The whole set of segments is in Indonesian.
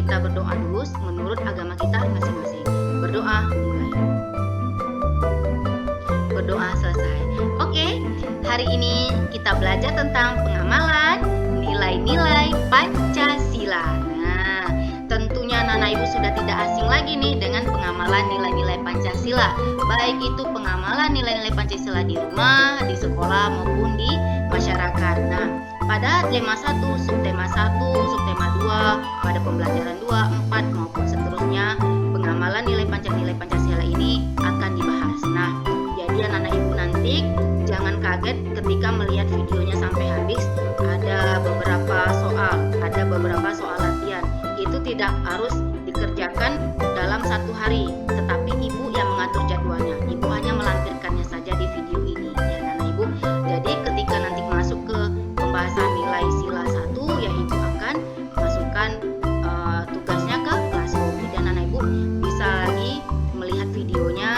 kita berdoa dulu menurut agama kita masing-masing. Berdoa mulai. Berdoa selesai. Oke, hari ini kita belajar tentang pengamalan nilai-nilai Pancasila. Nah, tentunya Nana Ibu sudah tidak asing lagi nih dengan pengamalan nilai-nilai Pancasila. Baik itu pengamalan nilai-nilai Pancasila di rumah, di sekolah maupun di masyarakat. Nah, pada tema 1, subtema 1, subtema 2, pada pembelajaran 2, 4 maupun seterusnya, pengamalan nilai Pancasila ini akan dibahas. Nah, jadi anak-anak Ibu nanti jangan kaget ketika melihat videonya sampai habis. Ada beberapa soal latihan. Itu tidak harus dikerjakan dalam 1 hari, tetapi Ibu yang mengatur jadwalnya. Ibu hanya melampirkannya saja di video ini, ya anak-anak Ibu. Jadi ketika nanti masuk ke pembahasan nilai sila 1, ya Ibu akan masukkan tugasnya ke Classroom. Dan anak Ibu bisa lagi melihat videonya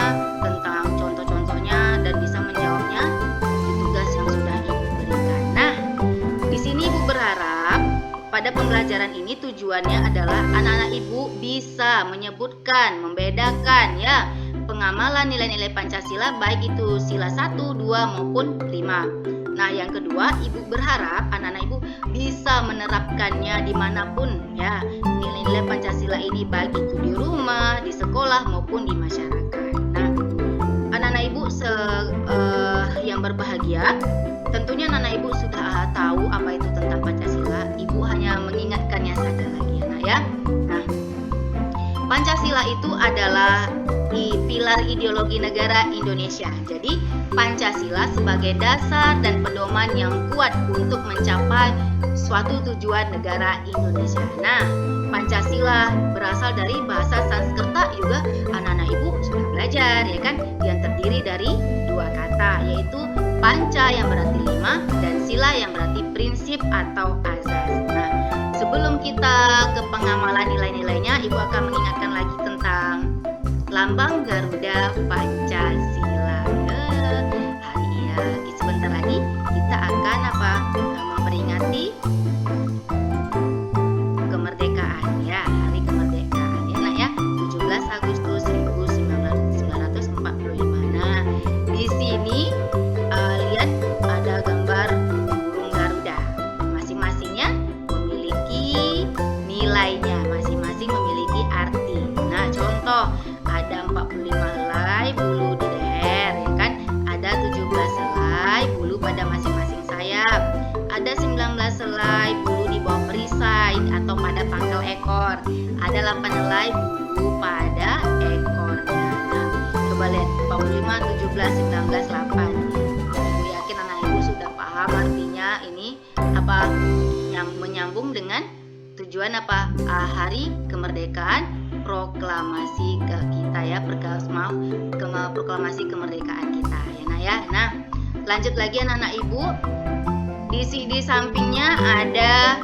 tentang contoh-contohnya dan bisa menjawabnya di tugas yang sudah Ibu berikan. Nah, di sini Ibu berharap pada pembelajaran ini tujuannya adalah anak-anak Ibu bisa menyebutkan, membedakan ya pengamalan nilai-nilai Pancasila baik itu sila 1, 2 maupun 5. Nah, yang kedua, Ibu berharap anak-anak Ibu bisa menerapkannya dimanapun ya nilai-nilai Pancasila ini baik itu di rumah, di sekolah maupun di masyarakat. Nah, anak-anak Ibu yang berbahagia, tentunya anak-anak Ibu sudah tahu apa itu tentang Pancasila. Ibu hanya mengingatkannya saja lagi ya. Nah, Pancasila itu adalah pilar ideologi negara Indonesia. Jadi Pancasila sebagai dasar dan pedoman yang kuat untuk mencapai suatu tujuan negara Indonesia. Nah, Pancasila berasal dari bahasa Sanskerta, juga anak-anak Ibu sudah belajar ya kan, yang terdiri dari 2 kata, yaitu panca yang berarti 5 dan sila yang berarti prinsip atau azas. Nah, sebelum kita ke pengamalan nilai-nilainya, Ibu akan mengingatkan lagi tentang lambang Garuda Pancasila. Hari ini sebentar lagi kita akan memperingati kemerdekaan ya, hari kemerdekaan ya nak ya, 17 Agustus 1945. Nah, di sini lihat ada gambar burung Garuda. Masing-masingnya memiliki nilainya, masing-masing memiliki arti. Nah, contoh ada 45 helai bulu di leher ya kan, ada 17 helai bulu pada masing-masing sayap, ada 19 helai bulu di bawah perisai atau pada pangkal ekor, ada 8 helai bulu pada ekornya. Nah, coba lihat 45, 17, 19, 8. Ibu yakin anak Ibu sudah paham artinya ini apa, yang menyambung dengan tujuan apa hari kemerdekaan, proklamasi ke kita ya, proklamasi kemerdekaan kita ya nah ya. Nah, lanjut lagi anak-anak Ibu, di sampingnya ada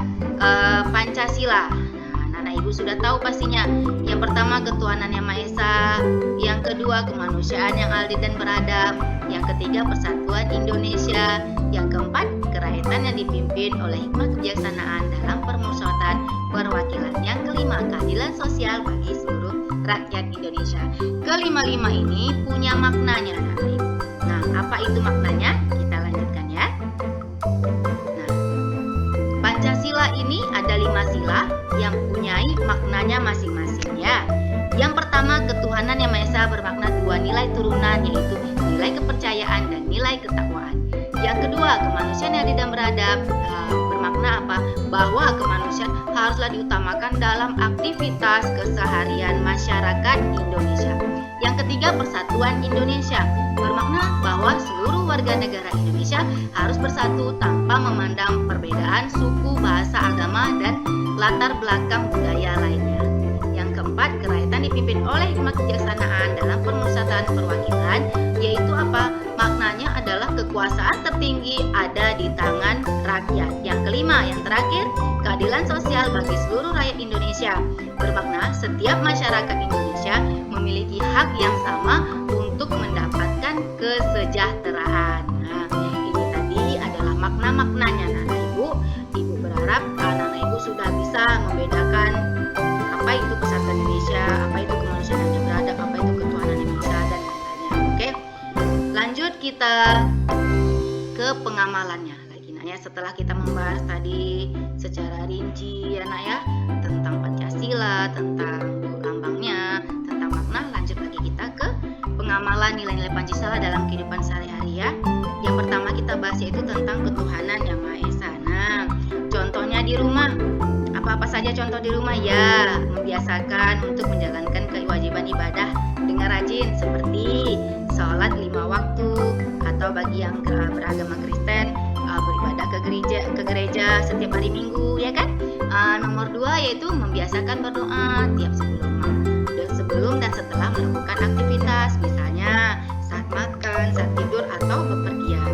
Pancasila. Nah, anak Ibu sudah tahu pastinya. Yang pertama, ketuhanan yang Maha Esa. Yang kedua, kemanusiaan yang adil dan beradab. Yang ketiga, persatuan Indonesia. Yang keempat, kerakyatan yang dipimpin oleh hikmah kebijaksanaan dalam permusyawaratan perwakilan. Yang kelima, keadilan sosial bagi seluruh rakyat Indonesia. Kelima-lima ini punya maknanya anak Ibu. Nah, apa itu maknanya? Kita lanjutkan ya. Nah, Pancasila ini ada 5 sila yang punyai maknanya masing-masing ya. Yang pertama, ketuhanan yang Maha Esa bermakna 2 nilai turunan, yaitu nilai kepercayaan dan nilai ketakwaan. Yang kedua, kemanusiaan yang adil dan beradab bermakna apa? Bahwa kemanusiaan haruslah diutamakan dalam aktivitas keseharian masyarakat Indonesia. Yang ketiga, persatuan Indonesia bermakna bahwa seluruh warga negara Indonesia harus bersatu tanpa memandang perbedaan suku, bahasa, agama, dan latar belakang budaya lainnya. Yang keempat, kerakyatan dipimpin oleh hikmat kebijaksanaan dalam permusyawaratan perwakilan, yaitu apa? Maknanya adalah kekuasaan tertinggi ada di tangan rakyat. Yang kelima, yang terakhir, keadilan sosial bagi seluruh rakyat Indonesia bermakna setiap masyarakat Indonesia memiliki hak yang sama untuk mendapatkan kesejahteraan. Nah, ini tadi adalah makna-maknanya anak Ibu. Ibu berharap anak Ibu sudah bisa membedakan Lanjut kita ke pengamalannya lagi nak ya. Setelah kita membahas tadi secara rinci ya nak ya tentang Pancasila, tentang lambangnya, tentang makna, lanjut lagi kita ke pengamalan nilai-nilai Pancasila dalam kehidupan sehari-hari ya. Yang pertama kita bahas yaitu tentang ketuhanan yang Maha Esa. Nah, contohnya di rumah. Apa-apa saja contoh di rumah ya, membiasakan untuk menjalankan kewajiban ibadah dengan rajin seperti sholat 5 waktu, atau bagi yang beragama Kristen beribadah ke gereja setiap hari Minggu ya kan. Nomor 2 yaitu membiasakan berdoa tiap sebelum dan setelah melakukan aktivitas, misalnya saat makan, saat tidur, atau bepergian.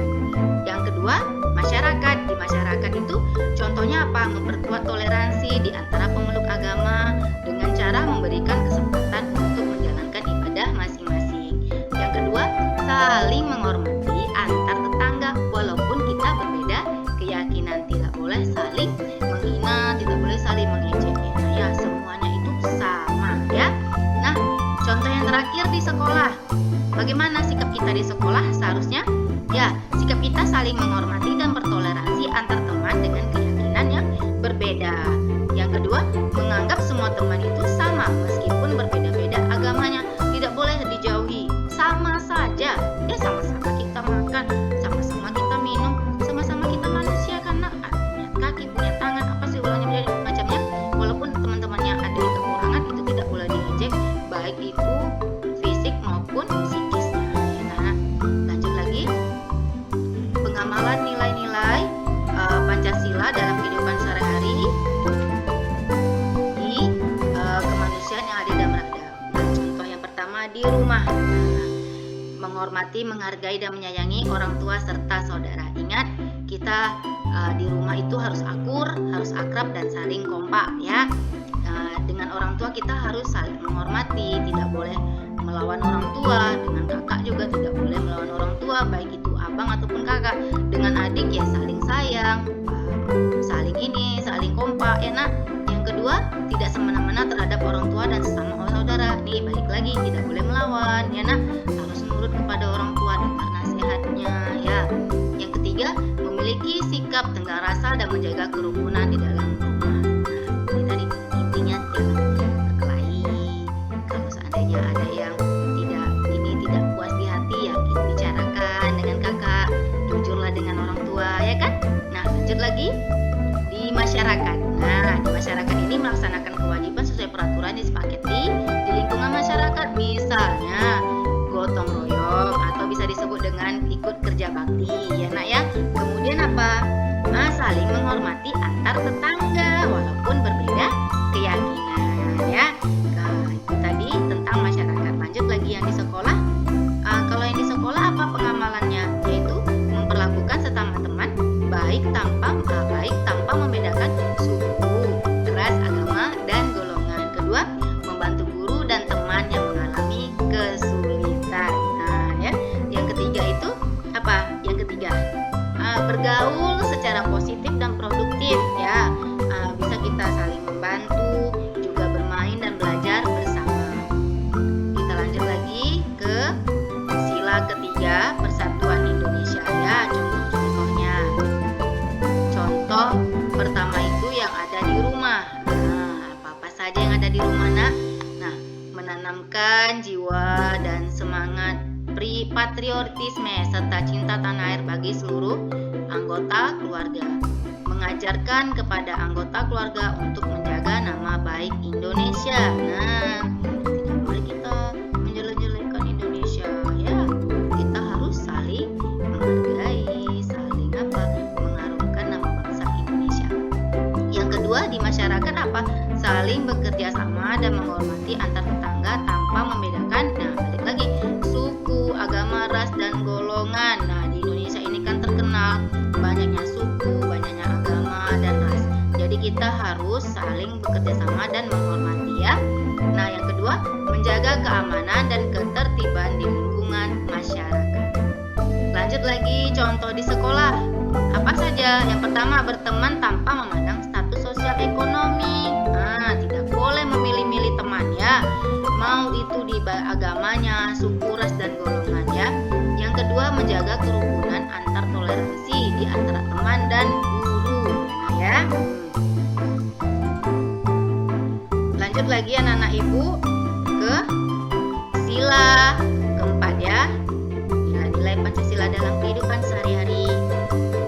Yang kedua, masyarakat. Di masyarakat itu contohnya apa? Memperkuat toleransi di antara pemeluk agama dengan cara memberikan kesempatan untuk menjalankan ibadah masing-masing. Yang kedua, saling menghormati antar tetangga walaupun kita berbeda keyakinan. Tidak boleh saling menghina, tidak boleh saling mengejek. Nah ya, semuanya itu sama ya. Nah, contoh yang terakhir di sekolah. Bagaimana sikap kita di sekolah? Seharusnya ya, sikap kita saling menghormati dan bertoleransi antar teman dengan keyakinan yang berbeda. Yang kedua, menganggap semua teman itu sama meskipun berbeda-beda agamanya. Tidak boleh dijauhi. Sama saja. Ya, sama-sama kita makan, sama-sama kita minum, sama-sama kita manusia kan nak. Punya kaki, punya tangan, apa sih macamnya. Walaupun teman-temannya ada kekurangan, itu tidak boleh diejek, baik itu fisik maupun psikisnya. Nah, lanjut lagi. Pengamalan nilai-nilai Pancasila dalam kehidupan sehari-hari di kemanusiaan yang adil dan beradab. Nah, contoh yang pertama di rumah. Menghormati, menghargai, dan menyayangi orang tua serta saudara. Ingat, kita di rumah itu harus akur, harus akrab, dan saling kompak ya. Dengan orang tua kita harus saling menghormati, tidak boleh melawan orang tua. Dengan kakak juga tidak boleh melawan orang tua, baik itu abang ataupun kakak. Dengan adik ya saling sayang, saling saling kompak ya nak. Yang kedua, tidak semena-mena terhadap orang tua dan sesama saudara. Nih balik lagi, tidak boleh melawan ya nak, harus nurut kepada orang tua, dengar nasihatnya ya. Yang ketiga, memiliki sikap tenggang rasa dan menjaga kerukunan di dalam rumah. Nah, ini tadi intinya jangan berkelahi. Kalau seandainya ada yang tidak puas di hati ya bicarakan dengan kakak, jujurlah dengan orang tua ya kan. Nah, lanjut lagi di masyarakat. Nah, di masyarakat ini melaksanakan kewajiban sesuai peraturan yang disepakati di lingkungan masyarakat, misalnya gotong royong atau bisa disebut dengan ikut kerja bakti ya nak ya. Kemudian apa? Saling menghormati antar tetangga walaupun berbeda keyakinan ya. Nah, itu tadi tentang masyarakat. Lanjut lagi yang di sekolah. Kalau yang di sekolah apa pengamalannya? Yaitu memperlakukan sesama teman baik tanpa membedakan suku, ras, agama, dan golongan. Kedua, membantu guru dan teman yang mengalami kesulitan. Nah, ya. Yang ketiga itu apa? Yang ketiga, bergaul secara positif dan produktif ya. Bisa kita saling membantu, juga bermain dan belajar bersama. Kita lanjut lagi ke sila ketiga, Persatuan Indonesia ya. Contoh-contohnya. Contoh pertama itu yang ada di rumah. Apa-apa saja yang ada di rumah nak? Nah, menanamkan jiwa dan semangat patriotisme serta cinta tanah air bagi seluruh anggota keluarga. Mengajarkan kepada anggota keluarga untuk menjaga nama baik Indonesia. Nah, tidak boleh kita menjelek-jelekkan Indonesia ya. Kita harus saling menghargai, saling mengharumkan nama bangsa Indonesia. Yang kedua, di masyarakat apa? Saling bekerja sama dan menghormati antar tetangga tanpa membedakan. Nah, balik lagi, suku, agama, ras, dan golongan. Nah, di Indonesia ini kan terkenal banyaknya suku, banyaknya agama dan ras. Jadi kita harus saling bekerja sama dan menghormati ya. Nah, yang kedua, menjaga keamanan dan ketertiban di lingkungan masyarakat. Lanjut lagi contoh di sekolah. Apa saja? Yang pertama, berteman tanpa memandang status sosial ekonomi. Nah, tidak boleh memilih-milih teman ya. Mau itu di agamanya, suku, ras, dan golongan ya. Yang kedua, menjaga kerukunan antar toleransi di antara teman dan guru. Nah ya. Lanjut lagi anak-anak ibu ke sila keempat ya. Nilai-nilai Pancasila dalam kehidupan sehari-hari.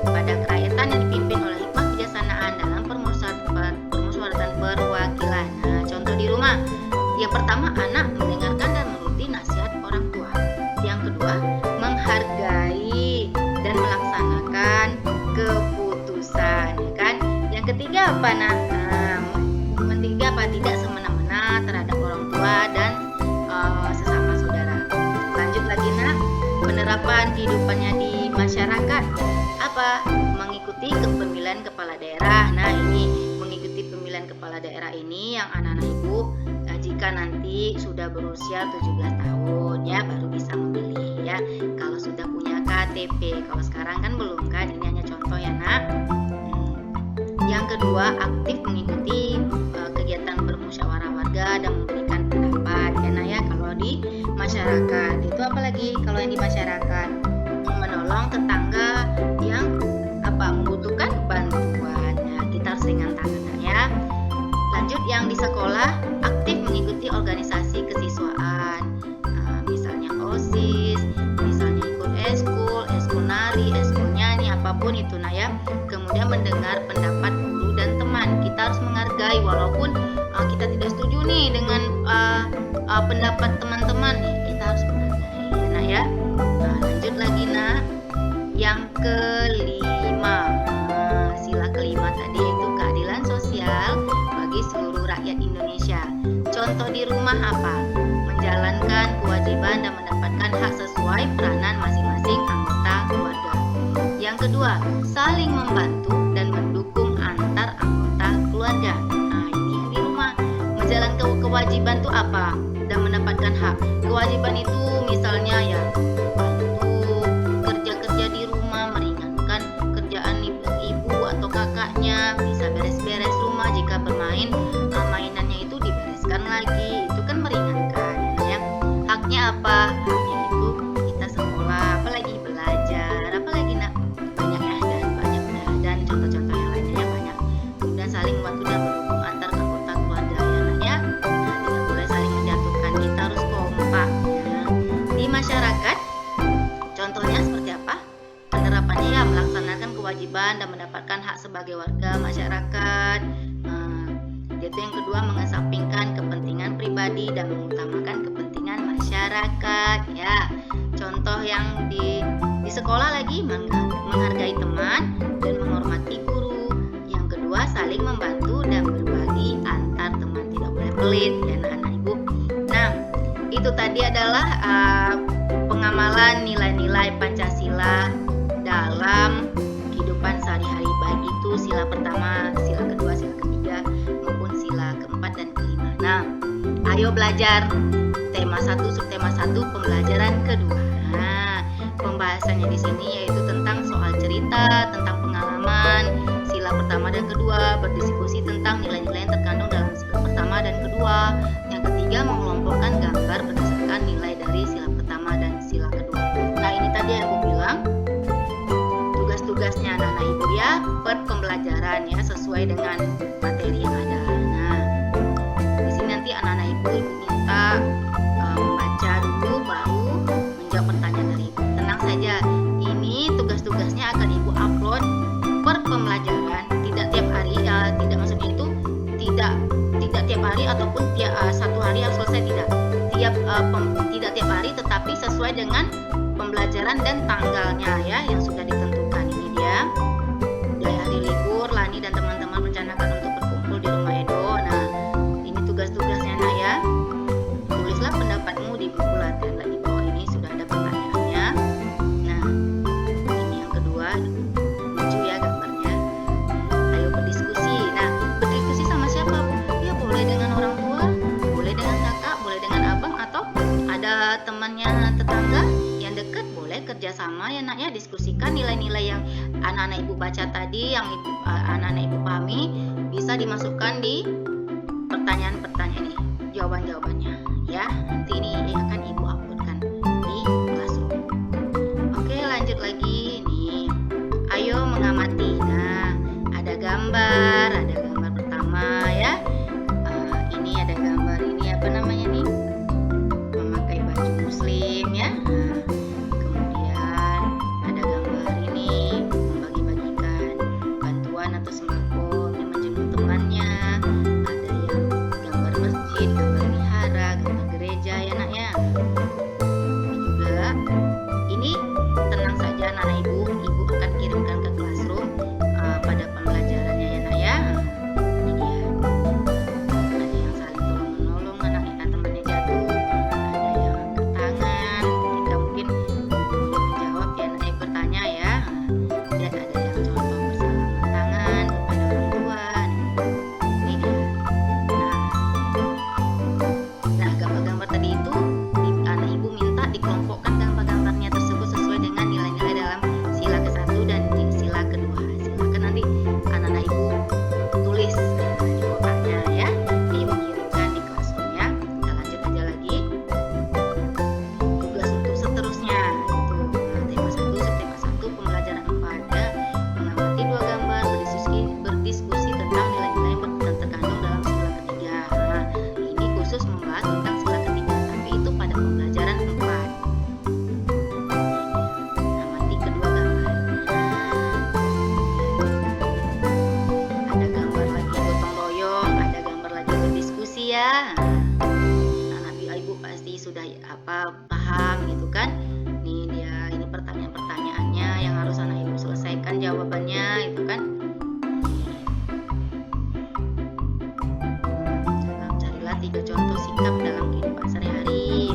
Pada kerakyatan yang dipimpin oleh hikmah kebijaksanaan dalam permusyawaratan perwakilan. Nah, contoh di rumah. Yang pertama, anak mendengarkan dan menuruti nasihat orang tua. Yang kedua, menghargai dan melaksanakan keputusan, ya kan? Yang ketiga apa, nak? Ketiga apa? Tidak semena-mena terhadap orang tua dan sesama saudara. Lanjut lagi, nak. Penerapan kehidupannya di masyarakat. Apa? Mengikuti kepemilian kepala daerah. Nah, ini mengikuti pemilihan kepala daerah ini yang anak-anak ibu jika nanti sudah berusia 17 tahun ya baru bisa memilih ya. Kalau sudah punya KTP, kalau sekarang kan belum kan, ini hanya contoh ya, nak. Yang kedua, aktif mengikuti kegiatan bermusyawarah warga dan memberikan pendapat ya, nak ya. Kalau di masyarakat itu apalagi kalau yang di masyarakat, menolong tetangga yang membutuhkan bantuan. Nah, kita harus ringan tangan ya. Lanjut yang di sekolah, aktif mengikuti organisasi kesiswaan, misalnya OSIS, misalnya ikut eskul nari, eskul nyanyi, apapun itu, nah ya. Kemudian mendengar pendapat guru dan teman. Kita harus menghargai walaupun kita tidak setuju nih dengan pendapat teman-teman, kita harus menghargai, nah ya. Lanjut lagi, nak. Yang kelima, sila kelima tadi yaitu keadilan sosial bagi seluruh rakyat Indonesia. Contoh di rumah apa? Menjalankan kewajiban dan mendapatkan hak sesuai peranan masing-masing anggota keluarga. Yang kedua, saling membantu dan mendukung antar anggota keluarga. Nah, ini yang di rumah. Menjalankan kewajiban itu apa? Dan mendapatkan hak. Kewajiban itu misalnya ya bantu kerja-kerja di rumah, meringankan kerjaan ibu atau kakaknya, bisa beres-beres rumah, jika bermain mainannya itu dibereskan lagi, itu kan meringankan ya. Haknya apa? Haknya itu kita sekolah, apalagi belajar, apalagi, nak, banyak ya, dan banyak dan contoh-contoh yang lainnya ya banyak. Kemudian saling membantu dan mendukung antar anggota keluarga ya, nak ya. Nah, tidak boleh saling menjatuhkan, kita harus kompak ya. Di masyarakat contohnya seperti apa? Penerapannya ya melaksanakan kewajiban dan mendapatkan hak sebagai warga masyarakat. Yaitu yang kedua, mengesampingkan kepentingan pribadi dan mengutamakan kepentingan masyarakat ya. Contoh yang di sekolah lagi, menghargai teman dan menghormati guru. Yang kedua, saling membantu dan berbagi antar teman, tidak boleh pelit ya, anak-anak ibu. Nah, itu tadi adalah pengamalan nilai-nilai Pancasila dalam kehidupan sehari-hari, baik itu sila pertama, sila kedua, sila ketiga, maupun sila keempat dan kelima. Nah, ayo belajar tema 1, subtema 1, pembelajaran kedua. Nah, pembahasannya di sini yaitu tentang soal cerita, tentang pengalaman sila pertama dan kedua, berdiskusi tentang nilai-nilai yang terkandung dalam sila pertama dan kedua. Yang ketiga, mengelompokkan gambar berdasarkan nilai dari sila pertama dan sila kedua. Nah, ini tadi yang aku bilang tugasnya anak-anak ibu ya, per pembelajaran ya, sesuai dengan materi yang ada. Nah, di sini nanti anak-anak ibu minta membaca dulu baru menjawab pertanyaan dari ibu. Tenang saja, ini tugas-tugasnya akan ibu upload per pembelajaran, tidak tiap hari, tidak maksudnya itu tidak tiap hari ataupun tiap satu hari harus selesai, tidak tiap hari, tetapi sesuai dengan pembelajaran dan tanggalnya ya yang sudah ditentukan. Ini dia. Dari hari libur, Lani dan teman-teman merencanakan untuk berkumpul di rumah Edo. Nah, ini tugas-tugasnya, nak ya. Tulislah pendapatmu di buku latihan. Di bawah ini sudah ada pertanyaannya. Nah, ini yang kedua, lucu ya gambarnya. Ayo berdiskusi. Nah, berdiskusi sama siapa? Ya boleh dengan orang tua, boleh dengan kakak, boleh dengan abang, atau ada temannya tetangga yang dekat, boleh kerjasama ya, nak ya. Diskusikan nilai-nilai yang anak-anak ibu baca tadi, yang anak-anak ibu pahami, bisa dimasukkan di pertanyaan-pertanyaan ini, jawaban-jawabannya ya. Nanti ini akan ibu uploadkan di Classroom. lanjut lagi nih. Ayo mengamati. Nah, ada gambar pertama ya. Ini ada gambar ini apa namanya nih? Memakai baju muslim ya. Kemudian ada gambar ini membagi-bagikan bantuan atau sembako, ini menjenguk temannya. Ada yang gambar masjid, gambar wihara, gambar gereja ya nak ya. Ini tenang saja anak-anak ibu akan kirimkan ke classroom pada pembelajarannya ya nak ya. Ini dia. Ada yang saling tolong menolong anak ya, temannya jatuh. Ada yang angkat tangan ketika mungkin ibunya menjawab ya anak yang bertanya ya. Lihat ada yang contoh bersalaman tangan kepada orang tua. Ini dia. Nah gambar-gambar tadi itu anak ibu minta dikelompokkan gambar-gambarnya tersebut sesuai dengan nilai-nilai dalam sila ke-1 dan di sila ke-2. Silakan nanti anak-anak ibu tulis di kotaknya ya, dikirimkan di classroom ya. Kita lanjut aja lagi. Tugas untuk seterusnya itu tema 1, subtema 1, pembelajaran 4 ya. Mengamati 2 gambar, berdiskusi tentang nilai-nilai yang terkandung dalam sila ketiga. Nah, ini khusus membahas tentang sila ketiga, tapi itu pada pembelajaran 4. Amati kedua gambar. Ada gambar lagi gotong royong, ada gambar lagi berdiskusi ya. Anak ibu pasti sudah paham gitu kan. Nih dia, ini pertanyaan-pertanyaannya yang harus anak ibu selesaikan jawabannya itu kan. Carilah 3 contoh sikap dalam kehidupan sehari-hari.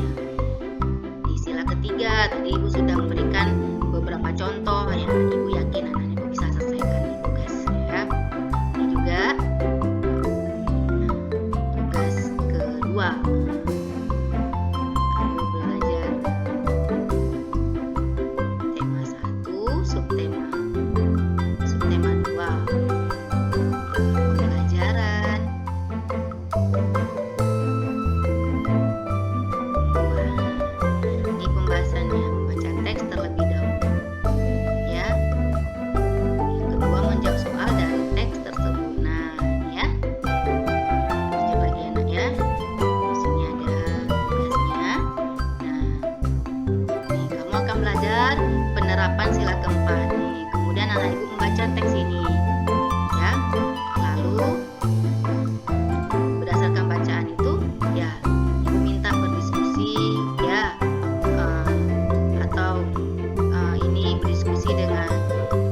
Di sila ketiga tadi ibu sudah memberikan beberapa contoh yang ibu yakin anak ibu bisa selesaikan di tugas ya. Ini juga tugas kedua. Ayo belajar tema 1, subtema 2. Pembelajaran 2. Ini pembahasannya membaca teks terlebih dahulu ya. Yang kedua menjawab soal dari teks tersebut. Nah ini ya, lanjut lagi anak ya. Di sini ada tugasnya. Nah nih kamu akan belajar penerapan sila keempat nih. Kemudian anak ibu membaca teks ini ya. Lalu berdasarkan bacaan itu ya ibu minta berdiskusi ya, atau ini berdiskusi dengan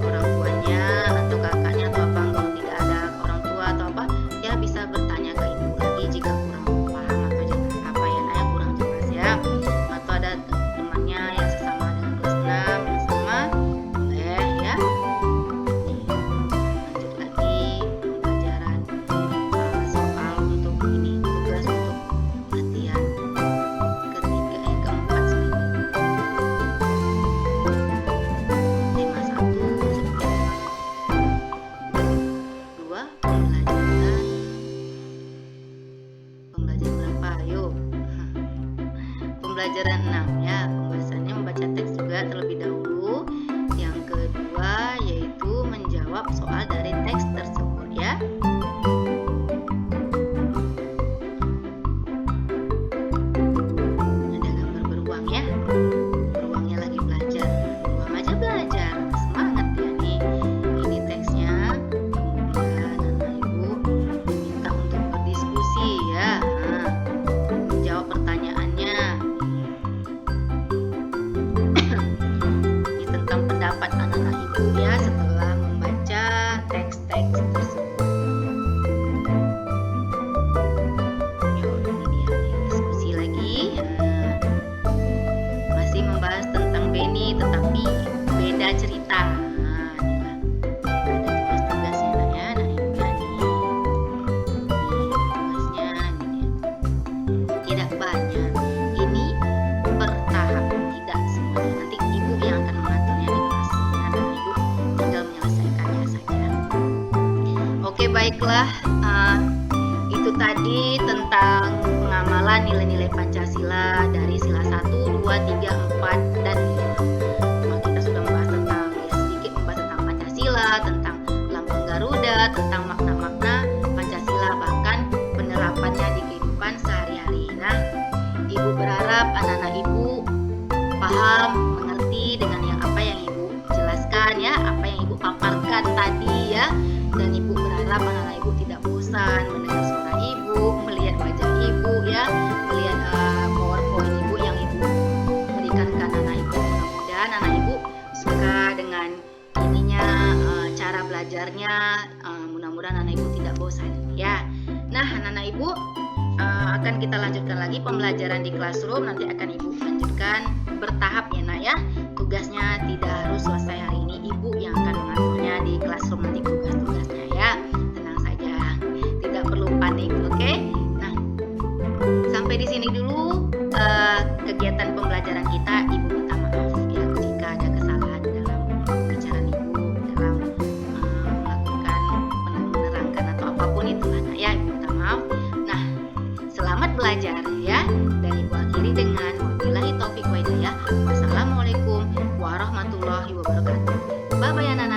orang tuanya atau kakaknya atau apa. Kalau tidak ada orang tua atau apa ya bisa bertanya ke ibu lagi jika kurang paham atau apa ya nak yang kurang jelas ya. Atau ada temannya yang sesama dengan kelas 6 yang sama boleh ya. Nih, lanjut lagi pembelajaran soal untuk ini, tugas untuk latihan keempat sebenarnya. Tema 1, subtema 2, pembelajaran berapa? Ayo. Pembelajaran 6 ya. Pembahasannya membaca teks juga terlebih dahulu. Yang kedua yaitu menjawab soal dari teks tersebut ya. Ada gambar beruang ya. Beruangnya lagi belajar. Beruang aja belajar. Semangat ya nih. Ini teksnya. Kemudian anak ibu diminta untuk berdiskusi ya. Nah, menjawab pertanyaannya. Ini tentang pendapat anak-anak ibu ya setelah membaca teks-teks tersebut. Yuk, ini dia nih, diskusi lagi. Masih membahas tentang Benny tetapi beda cerita. Nah, inilah ada tugas-tugasnya nak ya, anak ibu ya nih. Nih tugasnya ini dia. Tidak banyak. Ini bertahap, tidak semuanya. Nanti ibu yang akan mengaturnya di kelas. Anak ibu tinggal menyelesaikannya saja. Oke baiklah, itu tadi tentang pengamalan nilai-nilai Pancasila dari sila 1, 2, 3, 4, dan 5. Kita sudah membahas dengan cara belajarnya. Mudah-mudahan anak ibu tidak bosan ya. Nah, anak-anak ibu akan kita lanjutkan lagi pembelajaran di classroom. Nanti akan ibu lanjutkan bertahap ya nak ya. Tugasnya tidak harus selesai hari ini, ibu yang akan mengaturnya di classroom nanti tugas-tugasnya ya. Tenang saja, tidak perlu panik, oke? Nah, sampai di sini dulu kegiatan pembelajaran kita. Ibu minta maaf ya jika ada kesalahan dalam pembicaraan ibu dalam melakukan menerangkan atau apapun itulah nah ya, ibu minta maaf. Nah, selamat belajar ya, dan ibu akhiri dengan wabillahi taufik wa hidayah. Wassalamualaikum warahmatullahi wabarakatuh. Bye bye anak-anak.